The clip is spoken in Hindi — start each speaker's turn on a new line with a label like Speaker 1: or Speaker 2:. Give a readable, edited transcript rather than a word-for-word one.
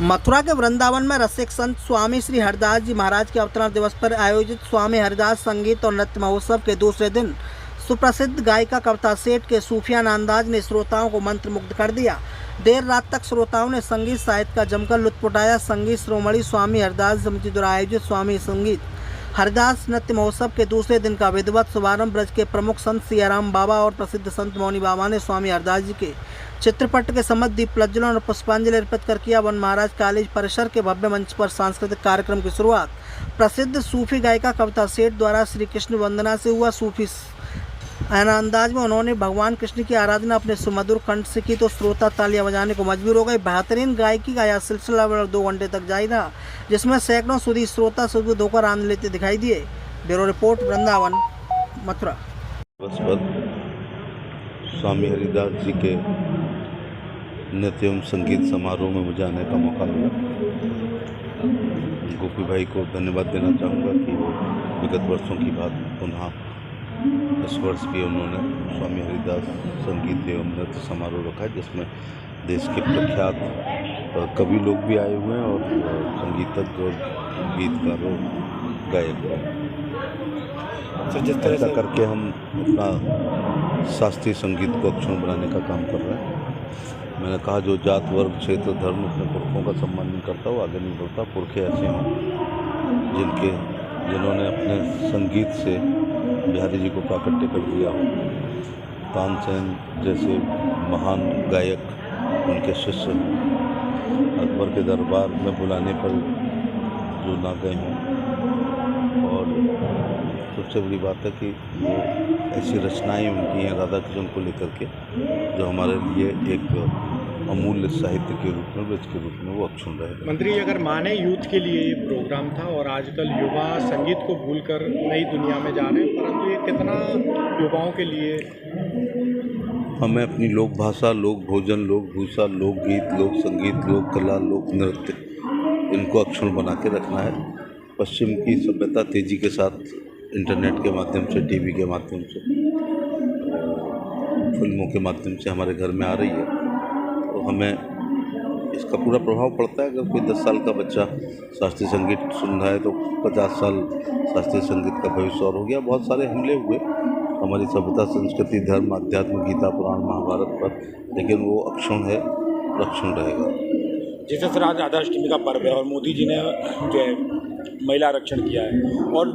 Speaker 1: मथुरा के वृंदावन में रसिक संत स्वामी श्री हरिदास जी महाराज के अवतरण दिवस पर आयोजित स्वामी हरिदास संगीत और नृत्य महोत्सव के दूसरे दिन सुप्रसिद्ध गायिका कविता सेठ के सूफियाना अंदाज ने श्रोताओं को मंत्रमुग्ध कर दिया। देर रात तक श्रोताओं ने संगीत साहित्य का जमकर लुत्फ उठाया। संगीत श्रोमणी स्वामी हरिदास समिति द्वारा आयोजित स्वामी संगीत हरिदास नृत्य महोत्सव के दूसरे दिन का विधिवत शुभारंभ ब्रज के प्रमुख संत सियाराम बाबा और प्रसिद्ध संत मौनी बाबा ने स्वामी हरिदास जी के चित्रपट के समक्ष दीप प्रज्वलन और पुष्पांजलि अर्पित कर किया। वन महाराज कॉलेज परिसर के भव्य मंच पर सांस्कृतिक कार्यक्रम की शुरुआत प्रसिद्ध सूफी गायिका कविता सेठ द्वारा श्री कृष्ण वंदना से हुआ। सूफी अंदाज में उन्होंने भगवान कृष्ण की आराधना अपने सुमधुर कंठ से की तो श्रोता तालियां बजाने को मजबूर हो गए। बेहतरीन गायकी का यह सिलसिला 2 घंटे तक जारी रहा, जिसमें सैकड़ों सुधी श्रोता सुध होकर आनंद लेते दिखाई दिए। Bureau report, Vrindavan, Mathura.
Speaker 2: स्वामी हरिदास जी के नृत्य एवं संगीत समारोह में मुझे आने का मौका मिला। गोपी भाई को धन्यवाद देना चाहूँगा कि वो विगत वर्षों की बात पुनः इस वर्ष भी उन्होंने स्वामी हरिदास संगीत एवं नृत्य समारोह रखा है, जिसमें देश के प्रख्यात कवि लोग भी आए हुए हैं और संगीतज्ञ और गीतकार और गायक। जिस तरह से करके हम अपना शास्त्रीय संगीत को अक्षुण्ण बनाने का काम कर रहे हैं। मैंने कहा, जो जात वर्ग क्षेत्र धर्म अपने पुरखों का सम्मान नहीं करता वो आगे नहीं बढ़ता। पुरखे ऐसे हों जिन्होंने अपने संगीत से बिहारी जी को प्राकट्य कर दिया हो। तानसेन जैसे महान गायक, उनके शिष्य अकबर के दरबार में बुलाने पर जो ना गए हों। और सबसे बड़ी बात है कि वो ऐसी रचनाएं उनकी हैं राधा कृष्ण को लेकर के, जो हमारे लिए एक अमूल्य साहित्य के रूप में, ब्रज के रूप में वो अक्षुण्ण रहे।
Speaker 3: मंत्री, अगर माने यूथ के लिए ये प्रोग्राम था और आजकल युवा संगीत को भूलकर नई दुनिया में जा रहे हैं, परंतु ये कितना युवाओं के लिए
Speaker 2: हमें अपनी लोक भाषा, लोक भोजन, लोक भूषा, लोकगीत, लोक संगीत, लोक कला, लोक नृत्य, इनको अक्षुण्ण बना के रखना है। पश्चिम की सभ्यता तेज़ी के साथ इंटरनेट के माध्यम से, टीवी के माध्यम से, फिल्मों के माध्यम से हमारे घर में आ रही है, तो हमें इसका पूरा प्रभाव पड़ता है। अगर कोई 10 साल का बच्चा शास्त्रीय संगीत सुन रहा है तो 50 साल शास्त्रीय संगीत का भविष्य और हो गया। बहुत सारे हमले हुए हमारी सभ्यता, संस्कृति, धर्म, अध्यात्म, गीता, पुराण, महाभारत पर, लेकिन वो अक्षुण्ण है और अक्षुण्ण रहेगा।
Speaker 3: जैसे सर आज राधाष्टमी का पर्व है और मोदी जी ने जो है महिला आरक्षण किया है और